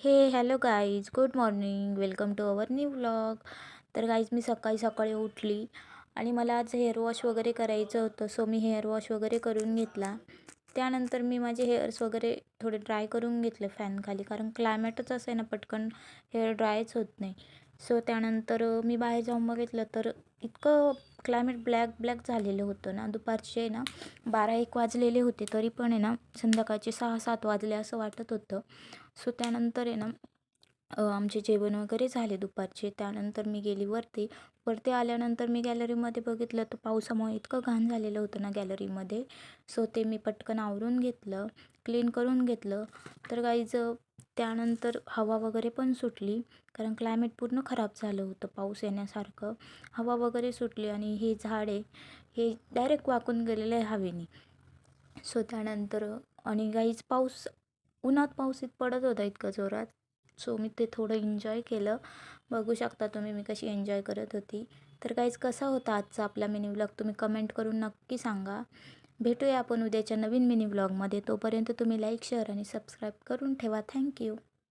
हे hello guys, good morning, welcome to our new vlog. तर guys मी सकाळी सकाळी उठली आणि मला आज हेअर वॉश वगैरे करायचं होतं. सो मी हेअर वॉश वगैरे करून घेतला. त्यानंतर मी माझे हेअर्स वगैरे थोडे ड्राय करून घेतले फॅनखाली, कारण क्लायमेटच असं आहे ना, पटकन हेअर ड्रायच होत नाही. सो त्यानंतर मी बाहेर जाऊन बघितलं तर इतकं क्लायमेट ब्लॅक ब्लॅक झालेलं होतं ना. दुपारचे ना 12-1 वाजलेले होते, तरी पण आहे ना संध्याकाळचे 6-7 वाजले असं वाटत होतं. सो त्यानंतर आहे ना आमचे जेवण वगैरे झाले दुपारचे. त्यानंतर मी गेली वरती. वरती आल्यानंतर मी गॅलरीमध्ये बघितलं तर पावसामुळे इतकं घाण झालेलं होतं ना गॅलरीमध्ये. सो ते मी पटकन आवरून घेतलं, क्लीन करून घेतलं. तर गाईज त्यानंतर हवा वगैरे पण सुटली, कारण क्लायमेट पूर्ण खराब झालं होतं पाऊस येण्यासारखं. हवा वगैरे सुटली आणि हे झाड आहे, हे डायरेक्ट वाकून गेलेलं आहे हवेने. सो त्यानंतर आणि गाईज उन्हात पाऊस पडत होता इतकं जोरात. सो मी ते थोडं एन्जॉय केलं. बघू शकता तुम्ही मी कशी एन्जॉय करत होती. तर गाईज कसा होता आजचा आपला मिनी व्लॉग तुम्ही कमेंट करून नक्की सांगा. भेटूया आपण उद्याच्या नवीन मिनी व्लॉगमध्ये. तोपर्यंत तुम्ही लाईक, शेअर आणि सबस्क्राईब करून ठेवा. थँक्यू.